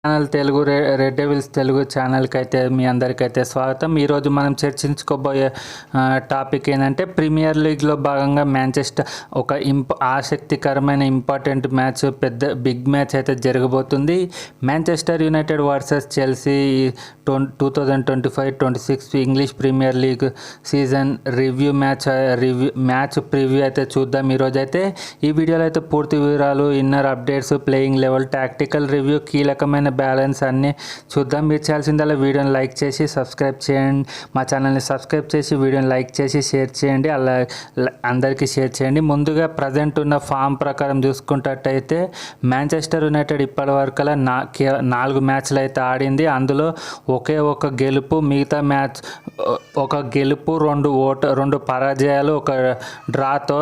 Channel Telugu Red Devils Telugu ఛానల్కి అయితే మీ అందరికైతే స్వాగతం. ఈరోజు మనం చర్చించుకోబోయే టాపిక్ ఏంటంటే ప్రీమియర్ లీగ్లో భాగంగా మాంచెస్టర్ ఒక ఆసక్తికరమైన ఇంపార్టెంట్ మ్యాచ్, పెద్ద బిగ్ మ్యాచ్ అయితే జరగబోతుంది. Manchester United versus Chelsea 2025-26 English Premier League season match preview అయితే చూద్దాం. ఈరోజు అయితే ఈ వీడియోలో అయితే పూర్తి వివరాలు, inner updates, playing level, tactical review, కీలకమైన బ్యాలెన్స్ అన్నీ చూద్దాం. మీరు చేయాల్సిందల్లా వీడియోని లైక్ చేసి సబ్స్క్రైబ్ చేయండి, మా ఛానల్ని సబ్స్క్రైబ్ చేసి వీడియోని లైక్ చేసి షేర్ చేయండి, అలా అందరికీ షేర్ చేయండి. ముందుగా ప్రజెంట్ ఉన్న ఫామ్ ప్రకారం చూసుకున్నట్టయితే మాంచెస్టర్ యునైటెడ్ ఇప్పటి వరకు 4 మ్యాచ్లు అయితే ఆడింది. అందులో ఒకే ఒక గెలుపు, మిగతా మ్యాచ్ ఒక గెలుపు, 2 పరాజయాలు, ఒక డ్రాతో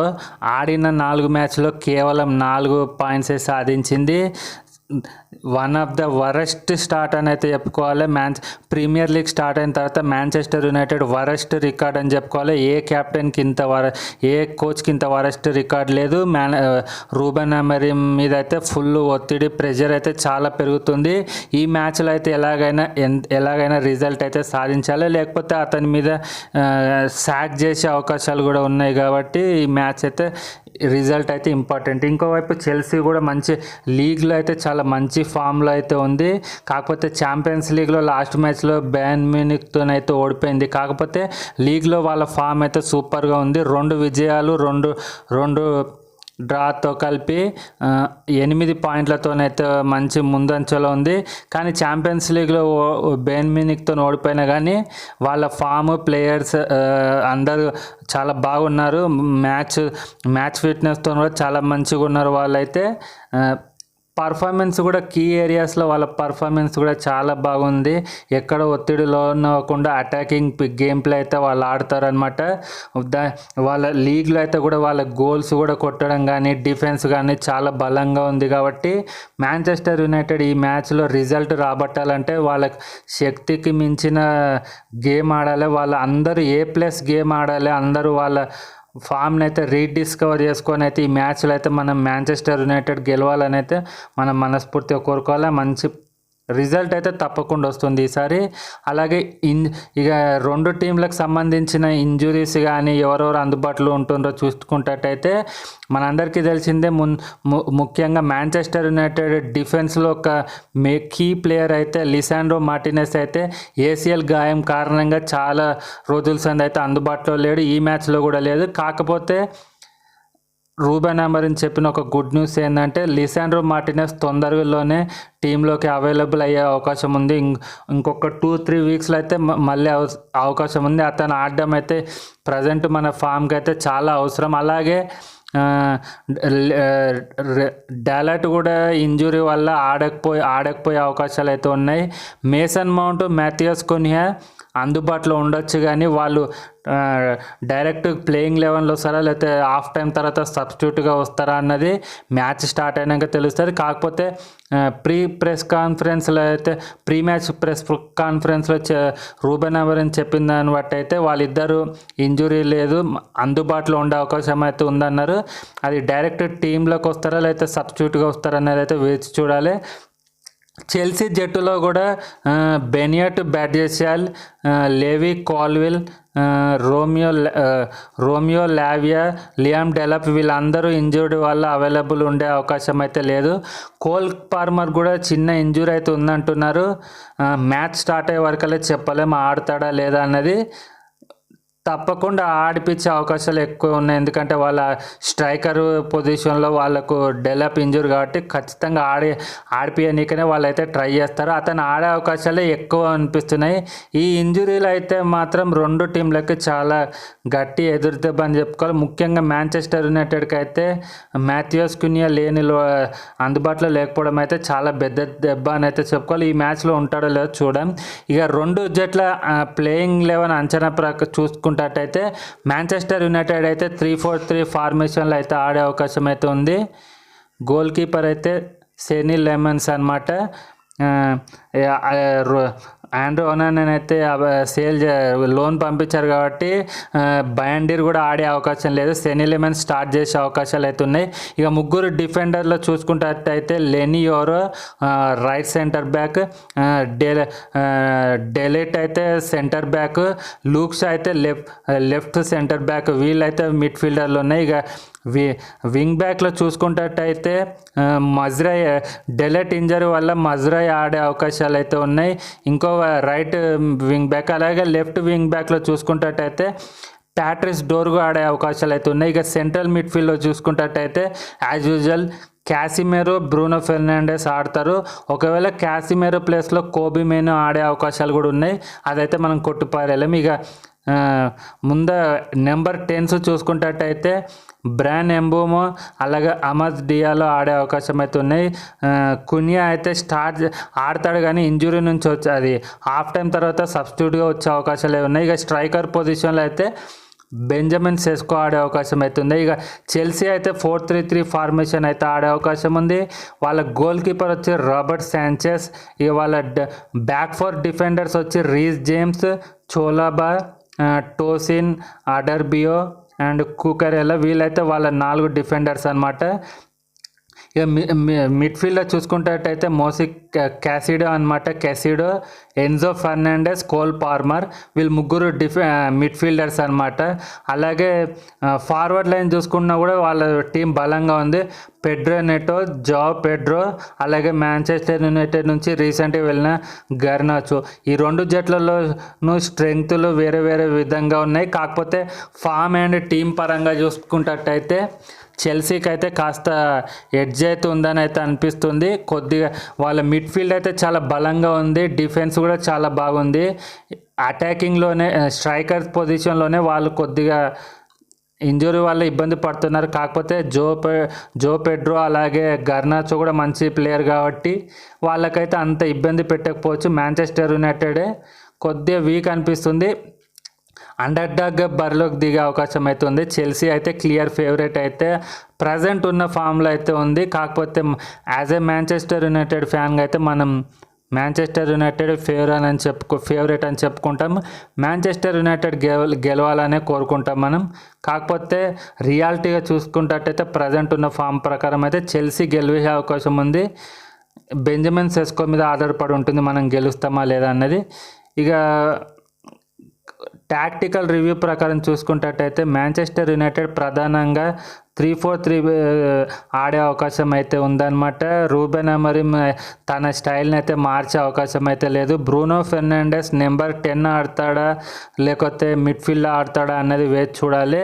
ఆడిన 4 మ్యాచ్లో కేవలం 4 పాయింట్సే సాధించింది. One of the worst start అని అయితే చెప్పుకోవాలి. ప్రీమియర్ లీగ్ స్టార్ట్ అయిన తర్వాత మాంచెస్టర్ యునైటెడ్ వరస్ట్ రికార్డ్ అని చెప్పుకోవాలి. ఏ క్యాప్టెన్కి ఏ కోచ్కి ఇంత వరస్ట్ రికార్డ్ లేదు. రూబెన్ అమరీమ్ మీద అయితే ఫుల్ ఒత్తిడి, ప్రెషర్ అయితే చాలా పెరుగుతుంది. ఈ మ్యాచ్లో అయితే ఎలాగైనా రిజల్ట్ అయితే సాధించాలి, లేకపోతే అతని మీద సాక్ చేసే అవకాశాలు కూడా ఉన్నాయి. కాబట్టి ఈ మ్యాచ్ అయితే రిజల్ట్ అయితే ఇంపార్టెంట్. ఇంకోవైపు చెల్సీ కూడా మంచి లీగ్లో అయితే చాలా మంచి ఫామ్లో అయితే ఉంది. కాకపోతే ఛాంపియన్స్ లీగ్లో లాస్ట్ మ్యాచ్లో బయర్న్ మ్యూనిఖ్తో అయితే ఓడిపోయింది. కాకపోతే లీగ్లో వాళ్ళ ఫామ్ అయితే సూపర్గా ఉంది. 2 విజయాలు, 2 డ్రాతో కలిపి 8 పాయింట్లతోనైతే మంచి ముందంచెలో ఉంది. కానీ ఛాంపియన్స్ లీగ్లో బయర్న్ మ్యూనిఖ్తో ఓడిపోయినా కానీ వాళ్ళ ఫామ్, ప్లేయర్స్ అందరూ చాలా బాగున్నారు. మ్యాచ్ ఫిట్నెస్తో కూడా చాలా మంచిగా ఉన్నారు. వాళ్ళైతే పర్ఫార్మెన్స్ కూడా కీ ఏరియాస్లో వాళ్ళ పర్ఫార్మెన్స్ కూడా చాలా బాగుంది. ఎక్కడ ఒత్తిడిలో అవ్వకుండా అటాకింగ్ గేమ్ ప్లే అయితే వాళ్ళు ఆడతారనమాట. వాళ్ళ లీగ్లో అయితే కూడా వాళ్ళ గోల్స్ కూడా కొట్టడం కానీ, డిఫెన్స్ కానీ చాలా బలంగా ఉంది. కాబట్టి మాంచెస్టర్ యునైటెడ్ ఈ మ్యాచ్లో రిజల్ట్ రాబట్టాలంటే వాళ్ళ శక్తికి మించిన గేమ్ ఆడాలి. అందరూ A+ గేమ్ ఆడాలి. అందరూ వాళ్ళ ఫామ్ని అయితే రీడిస్కవర్ చేసుకొని అయితే ఈ మ్యాచ్లో అయితే మనం మాంచెస్టర్ యునైటెడ్ గెలవాలని అయితే మనం మనస్ఫూర్తిగా కోరుకోవాలి. మంచి రిజల్ట్ అయితే తప్పకుండా వస్తుంది ఈసారి. అలాగే ఇక 2 టీంలకు సంబంధించిన ఇంజురీస్ కానీ ఎవరెవరు అందుబాటులో ఉంటుందో చూసుకుంటట్టయితే మనందరికీ తెలిసిందే, ముఖ్యంగా మాంచెస్టర్ యునైటెడ్ డిఫెన్స్లో ఒక కీ ప్లేయర్ అయితే లిసాండ్రో మార్టినెస్ అయితే ACL గాయం కారణంగా చాలా రోజుల సంది అయితే అందుబాటులో లేడు. ఈ మ్యాచ్లో కూడా లేదు. కాకపోతే రూబెన్ అమరీమ్ చెప్పిన ఒక గుడ్ న్యూస్ ఏంటంటే లిసాండ్రో మార్టినెస్ తొందరలోనే టీంలోకి అవైలబుల్ అయ్యే అవకాశం ఉంది. ఇంకొక 2-3 వీక్స్లో అయితే మళ్ళీ అవకాశం ఉంది. అతను ఆడడం అయితే ప్రజెంట్ మన ఫామ్కి అయితే చాలా అవసరం. అలాగే డాలట్ కూడా ఇంజురీ వల్ల ఆడకపోయే అవకాశాలు అయితే ఉన్నాయి. మేసన్ మౌంట్, మాథియాస్ కున్హా అందుబాటులో ఉండొచ్చు, కానీ వాళ్ళు డైరెక్ట్ ప్లేయింగ్ 11లో వస్తారా లేకపోతే హాఫ్ టైం తర్వాత సబ్స్టిట్యూట్గా వస్తారా అన్నది మ్యాచ్ స్టార్ట్ అయినాక తెలుస్తుంది. కాకపోతే ప్రీ మ్యాచ్ ప్రెస్ కాన్ఫరెన్స్లో రూబెన్ అమరీమ్ చెప్పిన దాన్ని బట్టి అయితే వాళ్ళిద్దరూ ఇంజురీ లేదు, అందుబాటులో ఉండే అవకాశం అయితే ఉందన్నారు. అది డైరెక్ట్ టీంలోకి వస్తారా లేకపోతే సబ్స్టిట్యూట్గా వస్తారా అనేది అయితే వేచి చూడాలి. చెల్సీ జట్టులో కూడా బెనియట్ బ్యాడ్జెషాల్, లేవి కాల్విల్, రోమియో లావియా, లియామ్ డెలప్ వీళ్ళందరూ ఇంజూర్డ్ వల్ల అవైలబుల్ ఉండే అవకాశం అయితే లేదు. కోల్ పాల్మర్ కూడా చిన్న ఇంజూరీ అయితే ఉందంటున్నారు. మ్యాచ్ స్టార్ట్ అయ్యే వరకలే చెప్పలేము ఆడతాడా లేదా అన్నది. తప్పకుండా ఆడిపించే అవకాశాలు ఎక్కువ ఉన్నాయి. ఎందుకంటే వాళ్ళ స్ట్రైకర్ పొజిషన్లో వాళ్ళకు డెలప్ ఇంజూరీ కాబట్టి ఖచ్చితంగా ఆడిపియనీకనే వాళ్ళైతే ట్రై చేస్తారు. అతను ఆడే అవకాశాలే ఎక్కువ అనిపిస్తున్నాయి. ఈ ఇంజురీలు అయితే మాత్రం 2 టీంలకి చాలా గట్టి ఎదురుదెబ్బ అని చెప్పుకోవాలి. ముఖ్యంగా మాంచెస్టర్ యునైటెడ్కి అయితే మాథియాస్ కున్హా అందుబాటులో లేకపోవడం అయితే చాలా పెద్ద దెబ్బ అని అయితే చెప్పుకోవాలి. ఈ మ్యాచ్లో ఉంటాడో లేదో చూడం. ఇక 2 జట్ల ప్లేయింగ్ 11 అంచనా చూసుకుంటట్టయితే మాంచెస్టర్ యునైటెడ్ అయితే 3-4-3 ఫార్మేషన్లో అయితే ఆడే అవకాశం అయితే ఉంది. గోల్ కీపర్ అయితే సెనీ లెమన్స్ అనమాట. ఆండ్రూ ఓనానా అయితే లోన్ పంపించారు కాబట్టి బయాండీర్ కూడా ఆడే అవకాశం లేదు. సెనీ లెమన్ స్టార్ట్ చేసే అవకాశాలు అయితే ఉన్నాయి. ఇక ముగ్గురు డిఫెండర్లో చూసుకున్నట్టయితే లెనీ యోరో రైట్ సెంటర్ బ్యాక్, డెలెట్ అయితే సెంటర్ బ్యాక్, లూక్స్ అయితే లెఫ్ట్ సెంటర్ బ్యాక్, వీళ్ళైతే మిడ్ఫీల్డర్లు ఉన్నాయి. ఇక వింగ్ బ్యాక్లో చూసుకున్నట్టయితే మజ్రాయ్ డెలెట్ ఇంజరీ వల్ల మజ్రాయ్ ఆడే అవకాశాలు అయితే ఉన్నాయి, ఇంకో రైట్ వింగ్ బ్యాక్. అలాగే లెఫ్ట్ వింగ్ బ్యాక్లో చూసుకున్నట్టయితే ప్యాట్రిస్ డోర్గు ఆడే అవకాశాలు అయితే ఉన్నాయి. ఇక సెంట్రల్ మిడ్ఫీల్డ్లో చూసుకున్నట్టయితే యాజ్ యూజువల్ క్యాసిమెరో, బ్రూనో ఫెర్నాండెస్ ఆడతారు. ఒకవేళ క్యాసిమెరో ప్లేస్లో కోబీ మేను ఆడే అవకాశాలు కూడా ఉన్నాయి, అదైతే మనం కొట్టుపారేలేం. ఇక ముందు నెంబర్ 10 చూసుకున్నట్టయితే బ్రాన్ ఎంబోమో అలాగే అమద్ డియాలో ఆడే అవకాశం అయితే ఉన్నాయి. కునియా అయితే ఆడతాడు కానీ ఇంజురీ నుంచి అది హాఫ్ టైం తర్వాత సబ్స్టిట్యూట్గా వచ్చే అవకాశాలు ఉన్నాయి. ఇక స్ట్రైకర్ పొజిషన్లో అయితే బెంజమిన్ సెస్కో ఆడే అవకాశం అవుతుంది. ఇక చెల్సీ అయితే 4-3-3 ఫార్మేషన్ అయితే ఆడే అవకాశం ఉంది. వాళ్ళ గోల్ కీపర్ వచ్చి రాబర్ట్ శాంచెస్. ఇక వాళ్ళ బ్యాక్ 4 డిఫెండర్స్ వచ్చి రీస్ జేమ్స్, చోలాబా, టోసిన్, అడర్బియో అండ్ కుకరెలా, వీళ్ళైతే వాళ్ళ 4 డిఫెండర్స్ అనమాట. ఇక మిడ్ఫీల్డ్లో చూసుకున్నట్టయితే మోసిక్ క్యాసిడో అనమాట, క్యాసిడో, ఎన్జో ఫెర్నాండెస్, కోల్ పార్మర్, వీళ్ళు ముగ్గురు మిడ్ఫీల్డర్స్ అనమాట. అలాగే ఫార్వర్డ్ లైన్ చూసుకున్నా కూడా వాళ్ళ టీం బలంగా ఉంది. పెడ్రో నెటో, జావ్ పెడ్రో, అలాగే మాంచెస్టర్ యునైటెడ్ నుంచి రీసెంట్గా వెళ్ళిన గర్నాచో. ఈ 2 జట్లలోనూ స్ట్రెంగ్త్లు వేరే వేరే విధంగా ఉన్నాయి. కాకపోతే ఫామ్ అండ్ టీం పరంగా చూసుకున్నట్టయితే చెల్సీకి అయితే కాస్త ఎడ్జ్ అయితే ఉందని అయితే అనిపిస్తుంది. కొద్దిగా వాళ్ళ మిడ్ఫీల్డ్ అయితే చాలా బలంగా ఉంది, డిఫెన్స్ కూడా చాలా బాగుంది. అటాకింగ్లోనే స్ట్రైకర్ పొజిషన్లోనే వాళ్ళు కొద్దిగా ఇంజురీ వల్ల ఇబ్బంది పడుతున్నారు. కాకపోతే జో పెడ్రో అలాగే గర్నాచో కూడా మంచి ప్లేయర్ కాబట్టి వాళ్ళకైతే అంత ఇబ్బంది పెట్టకపోవచ్చు. మాంచెస్టర్ యునైటెడే కొద్దిగా వీక్ అనిపిస్తుంది. అండర్ డాగ్ బరిలోకి దిగే అవకాశం అయితే ఉంది. చెల్సీ అయితే క్లియర్ ఫేవరెట్ అయితే ప్రజెంట్ ఉన్న ఫామ్లో అయితే ఉంది. కాకపోతే యాజ్ ఏ మాంచెస్టర్ యునైటెడ్ ఫ్యాన్గా అయితే మనం మాంచెస్టర్ యునైటెడ్ ఫేవరెట్ అని చెప్పుకుంటాం. మాంచెస్టర్ యునైటెడ్ గెలవాలనే కోరుకుంటాం మనం. కాకపోతే రియాలిటీగా చూసుకున్నట్టయితే ప్రజెంట్ ఉన్న ఫామ్ ప్రకారం అయితే చెల్సీ గెలిచే అవకాశం ఉంది. బెంజమిన్ సెస్కో మీద ఆధారపడి ఉంటుంది మనం గెలుస్తామా లేదా అన్నది. ఇక టాక్టికల్ రివ్యూ ప్రకారం చూసుకున్నట్టయితే మాంచెస్టర్ యునైటెడ్ ప్రధానంగా 3-4-3 ఆడే అవకాశం అయితే ఉందన్నమాట. రూబెన్ అమరిమ్ తన స్టైల్ని అయితే మార్చే అవకాశం అయితే లేదు. బ్రూనో ఫెర్నాండెస్ నెంబర్ 10 ఆడతాడా లేకపోతే మిడ్ఫీల్డ్లో ఆడతాడా అన్నది వేచి చూడాలి.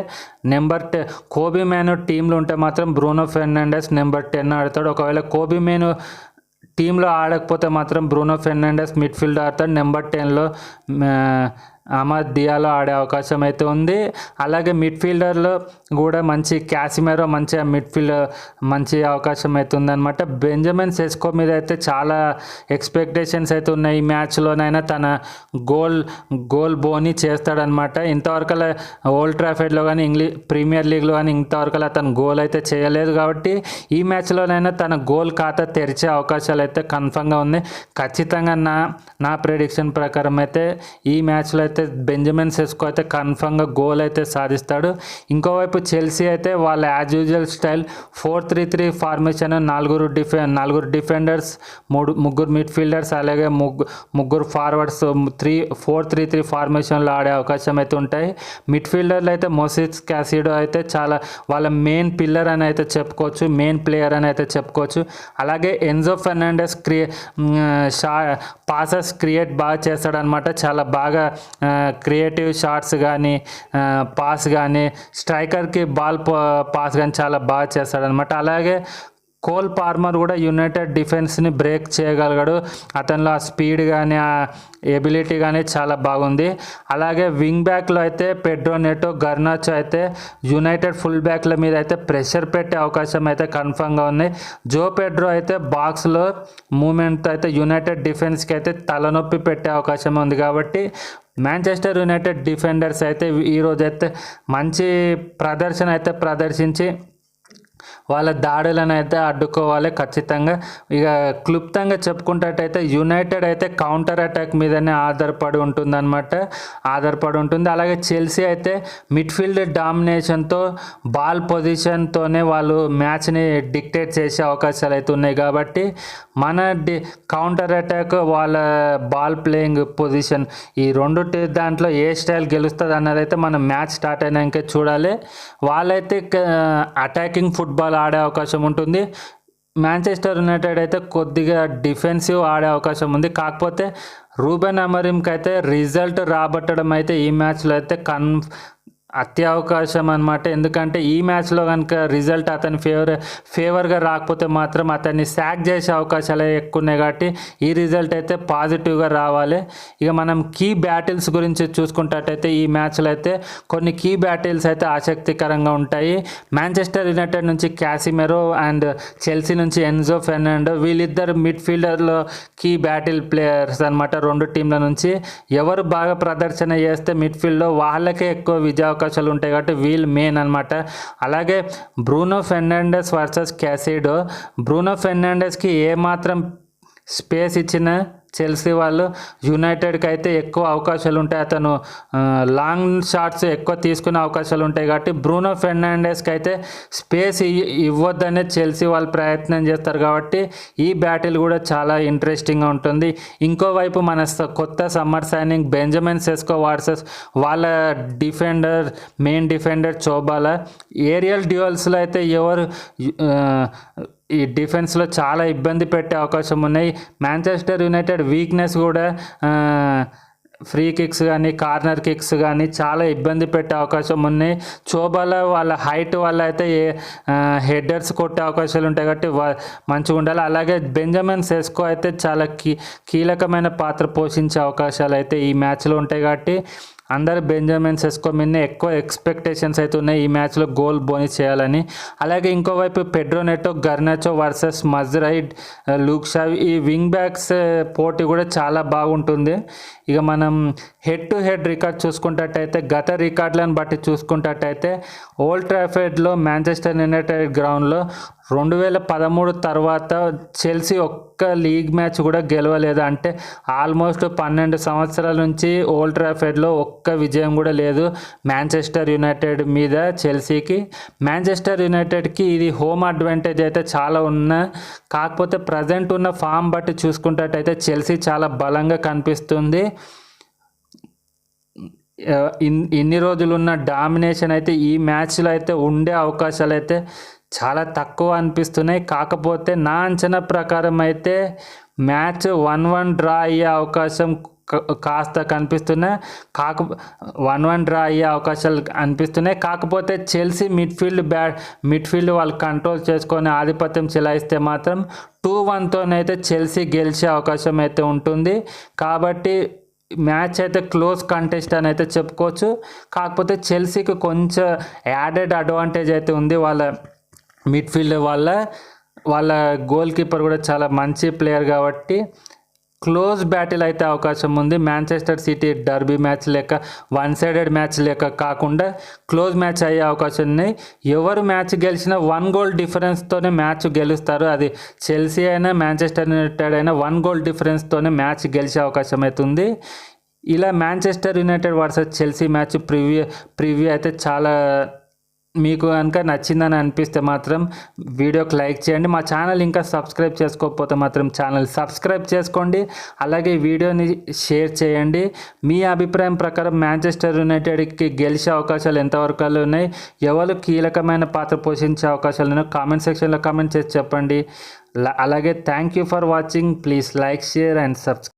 కోబీ మేను టీంలో ఉంటే మాత్రం బ్రూనో ఫెర్నాండెస్ నెంబర్ 10 ఆడతాడు. ఒకవేళ కోబీ మేను టీంలో ఆడకపోతే మాత్రం బ్రూనో ఫెర్నాండెస్ మిడ్ఫీల్డ్ ఆడతాడు. నెంబర్ 10లో అమద్ డియాలో ఆడే అవకాశం అయితే ఉంది. అలాగే మిడ్ఫీల్డర్లో కూడా మంచి క్యాసిమెరో మంచి మంచి అవకాశం అయితే ఉందన్నమాట. బెంజమిన్ సెస్కో మీద అయితే చాలా ఎక్స్పెక్టేషన్స్ అయితే ఉన్నాయి. ఈ మ్యాచ్లోనైనా తన గోల్ బోని చేస్తాడనమాట. ఇంతవరకు ఓల్డ్ ట్రాఫర్డ్లో కానీ ప్రీమియర్ లీగ్లో కానీ ఇంతవరకు అతను గోల్ అయితే చేయలేదు కాబట్టి ఈ మ్యాచ్లోనైనా తన గోల్ ఖాతా తెరిచే అవకాశాలు అయితే కన్ఫర్మ్గా ఉన్నాయి. ఖచ్చితంగా నా ప్రెడిక్షన్ ప్రకారం అయితే ఈ మ్యాచ్లో అయితే బెంజమిన్ సెస్కో అయితే కన్ఫర్మ్గా గోల్ అయితే సాధిస్తాడు. ఇంకోవైపు చెల్సీ అయితే వాళ్ళ as usual style 4-3-3 formation, 4 defenders, 3 మిడ్ఫీల్డర్స్ అలాగే ముగ్గురు ఫార్వర్డ్స్ 4-3-3 ఫార్మేషన్లో ఆడే అవకాశం అయితే ఉంటాయి. మిడ్ఫీల్డర్లు అయితే మోసిస్ క్యాసిడో అయితే చాలా వాళ్ళ మెయిన్ పిల్లర్ అని అయితే చెప్పుకోవచ్చు, మెయిన్ ప్లేయర్ అని అయితే చెప్పుకోవచ్చు. అలాగే ఎన్జో ఫెర్నాండెస్ పాసెస్ క్రియేట్ బాగా చేస్తాడనమాట. చాలా బాగా క్రియేటివ్ షాట్స్ కానీ పాస్ కానీ స్ట్రైకర్కి బాల్ పాస్ కానీ చాలా బాగా చేస్తాడనమాట. అలాగే కోల్ పార్మర్ కూడా యునైటెడ్ డిఫెన్స్ని బ్రేక్ చేయగలిగాడు. అతనిలో ఆ స్పీడ్ కానీ ఆ ఎబిలిటీ కానీ చాలా బాగుంది. అలాగే వింగ్ బ్యాక్లో అయితే పెడ్రో నెటో, గర్నాచో అయితే యునైటెడ్ ఫుల్ బ్యాక్ల మీద అయితే ప్రెషర్ పెట్టే అవకాశం అయితే కన్ఫర్మ్గా ఉంది. జో పెడ్రో అయితే బాక్స్లో మూమెంట్ అయితే యునైటెడ్ డిఫెన్స్కి అయితే తలనొప్పి పెట్టే అవకాశం ఉంది. కాబట్టి మాంచెస్టర్ యునైటెడ్ డిఫెండర్స్ అయితే ఈరోజు అయితే మంచి ప్రదర్శన అయితే ప్రదర్శించి వాళ్ళ దాడులను అయితే అడ్డుకోవాలి ఖచ్చితంగా. ఇక క్లుప్తంగా చెప్పుకుంటట్టయితే యునైటెడ్ అయితే కౌంటర్ అటాక్ మీదనే ఆధారపడి ఉంటుంది. అలాగే చెల్సీ అయితే మిడ్ఫీల్డ్ డామినేషన్తో బాల్ పొజిషన్తోనే వాళ్ళు మ్యాచ్ని డిక్టేట్ చేసే అవకాశాలు అయితే ఉన్నాయి. కాబట్టి మన కౌంటర్ అటాక్, వాళ్ళ బాల్ ప్లేయింగ్ పొజిషన్, ఈ రెండు దాంట్లో ఏ స్టైల్ గెలుస్తుంది అన్నది అయితే మనం మ్యాచ్ స్టార్ట్ అయినాకే చూడాలి. వాళ్ళైతే అటాకింగ్ ఫుట్బాల్ ఆడే అవకాశం ఉంటుంది. మాంచెస్టర్ యునైటెడ్ అయితే కొద్దిగా డిఫెన్సివ్ ఆడే అవకాశం ఉంది. కాకపోతే రూబెన్ అమరీంకి అయితే రిజల్ట్ రాబట్టడం అయితే ఈ మ్యాచ్లో అయితే అత్యవకాశం అనమాట. ఎందుకంటే ఈ మ్యాచ్లో కనుక రిజల్ట్ అతని ఫేవర్గా రాకపోతే మాత్రం అతన్ని సాక్ చేసే అవకాశాలు ఎక్కువ ఉన్నాయి. కాబట్టి ఈ రిజల్ట్ అయితే పాజిటివ్గా రావాలి. ఇక మనం కీ బ్యాటిల్స్ గురించి చూసుకుంటట్టయితే ఈ మ్యాచ్లో అయితే కొన్ని కీ బ్యాటిల్స్ అయితే ఆసక్తికరంగా ఉంటాయి. మాంచెస్టర్ యునైటెడ్ నుంచి క్యాసిమెరో అండ్ చెల్సీ నుంచి ఎన్జో ఫెర్నాండో, వీళ్ళిద్దరు మిడ్ఫీల్డర్లో కీ బ్యాటిల్ ప్లేయర్స్ అనమాట. రెండు టీంల నుంచి ఎవరు బాగా ప్రదర్శన చేస్తే మిడ్ఫీల్డ్లో వాళ్ళకే ఎక్కువ విజయ అవకాశాలు ఉంటాయి. కాబట్టి వీళ్ళు మెయిన్ అనమాట. అలాగే బ్రూనో ఫెర్నాండెస్ వర్సెస్ క్యాసిడో. బ్రూనో ఫెర్నాండెస్కి ఏమాత్రం స్పేస్ ఇచ్చిన చెల్సీ వాళ్ళు యునైటెడ్కి అయితే ఎక్కువ అవకాశాలు ఉంటాయి. అతను లాంగ్ షాట్స్ ఎక్కువ తీసుకునే అవకాశాలు ఉంటాయి. కాబట్టి బ్రూనో ఫెర్నాండెస్కి అయితే స్పేస్ ఇవ్వద్దనే చెల్సీ వాళ్ళు ప్రయత్నం చేస్తారు. కాబట్టి ఈ బ్యాటిల్ కూడా చాలా ఇంట్రెస్టింగ్గా ఉంటుంది. ఇంకోవైపు మన కొత్త సమ్మర్ సైనింగ్ బెంజమిన్ సెస్కో వర్సెస్ వాళ్ళ మెయిన్ డిఫెండర్ చోబాలా. ఏరియల్ డ్యూయల్స్లో అయితే ఎవరు ఈ డిఫెన్స్లో చాలా ఇబ్బంది పెట్టే అవకాశం ఉన్నాయి. మాంచెస్టర్ యునైటెడ్ వీక్నెస్ కూడా ఫ్రీ కిక్స్ కానీ కార్నర్ కిక్స్ కానీ చాలా ఇబ్బంది పెట్టే అవకాశం ఉన్నాయి. చోబాలా వాళ్ళ హైట్ వల్ల అయితే హెడర్స్ కొట్టే అవకాశాలు ఉంటాయి. కాబట్టి మంచిగా ఉండాలి. అలాగే బెంజమిన్ సెస్కో అయితే చాలా కీలకమైన పాత్ర పోషించే అవకాశాలు అయితే ఈ మ్యాచ్లో ఉంటాయి. కాబట్టి అందరు బెంజమిన్ సెస్కో మీద ఎక్కువ ఎక్స్పెక్టేషన్స్ అయితే ఉన్నాయి ఈ మ్యాచ్లో గోల్ బోనస్ చేయాలని. అలాగే ఇంకోవైపు పెడ్రో నెటో, గర్నాచో వర్సెస్ మజ్రైడ్, లూక్షావి, ఈ వింగ్ బ్యాక్స్ పోటీ కూడా చాలా బాగుంటుంది. ఇక మనం హెడ్ టు హెడ్ రికార్డ్ చూసుకున్నట్టయితే గత రికార్డులను బట్టి చూసుకున్నట్టయితే ఓల్డ్ ట్రాఫర్డ్లో మాంచెస్టర్ యునైటెడ్ గ్రౌండ్లో 2013 తర్వాత చెల్సీ ఒక్క లీగ్ మ్యాచ్ కూడా గెలవలేదు. అంటే ఆల్మోస్ట్ 12 సంవత్సరాల నుంచి ఓల్డ్ ట్రాఫర్డ్లో ఒక్క విజయం కూడా లేదు మాంచెస్టర్ యునైటెడ్ మీద చెల్సీకి. మాంచెస్టర్ యునైటెడ్కి ఇది హోమ్ అడ్వాంటేజ్ అయితే చాలా కాకపోతే ప్రజెంట్ ఉన్న ఫామ్ బట్టి చూసుకున్నట్టయితే చెల్సీ చాలా బలంగా కనిపిస్తుంది. ఇన్ని రోజులున్న డామినేషన్ అయితే ఈ మ్యాచ్లో అయితే ఉండే అవకాశాలు అయితే చాలా తక్కువ అనిపిస్తున్నాయి. కాకపోతే నా అంచనా ప్రకారం అయితే మ్యాచ్ 1-1 డ్రా అయ్యే అవకాశం కాస్త కనిపిస్తున్నాయి. 1-1 డ్రా అయ్యే అవకాశాలు అనిపిస్తున్నాయి. కాకపోతే చెల్సీ మిడ్ఫీల్డ్ వాళ్ళు కంట్రోల్ చేసుకొని ఆధిపత్యం చెలాయిస్తే మాత్రం 2-1తోనైతే చెల్సీ గెలిచే అవకాశం అయితే ఉంటుంది. కాబట్టి మ్యాచ్ అయితే క్లోజ్ కంటెస్ట్ అని అయితే చెప్పుకోవచ్చు. కాకపోతే చెల్సీకి కొంచెం యాడెడ్ అడ్వాంటేజ్ అయితే ఉంది. వాళ్ళ మిడ్ఫీల్డ్ వాళ్ళ గోల్ కీపర్ కూడా చాలా మంచి ప్లేయర్. కాబట్టి క్లోజ్ బ్యాటిల్ అయితే అవకాశం ఉంది. మాంచెస్టర్ సిటీ డర్బీ మ్యాచ్ లేక వన్ సైడెడ్ మ్యాచ్ లేక కాకుండా క్లోజ్ మ్యాచ్ అయ్యే అవకాశం ఉన్నాయి. ఎవరు మ్యాచ్ గెలిచినా 1 గోల్ డిఫరెన్స్తోనే మ్యాచ్ గెలుస్తారు. అది చెల్సీ అయినా మాంచెస్టర్ యునైటెడ్ అయినా 1 గోల్ డిఫరెన్స్తోనే మ్యాచ్ గెలిచే అవకాశం అవుతుంది. ఇలా Manchester United versus Chelsea match preview అయితే చాలా మీకు కనుక నచ్చిందని అనిపిస్తే మాత్రం వీడియోకి లైక్ చేయండి. మా ఛానల్ ఇంకా సబ్స్క్రైబ్ చేసుకోకపోతే మాత్రం ఛానల్ సబ్స్క్రైబ్ చేసుకోండి. అలాగే వీడియోని షేర్ చేయండి. మీ అభిప్రాయం ప్రకారం మాంచెస్టర్ యునైటెడ్కి గెలిచే అవకాశాలు ఎంతవరకు ఉన్నాయి, ఎవరు కీలకమైన పాత్ర పోషించే అవకాశాలు ఉన్నాయో కామెంట్ సెక్షన్లో కామెంట్ చేసి చెప్పండి. అలాగే thank you for watching. Please like, share and subscribe.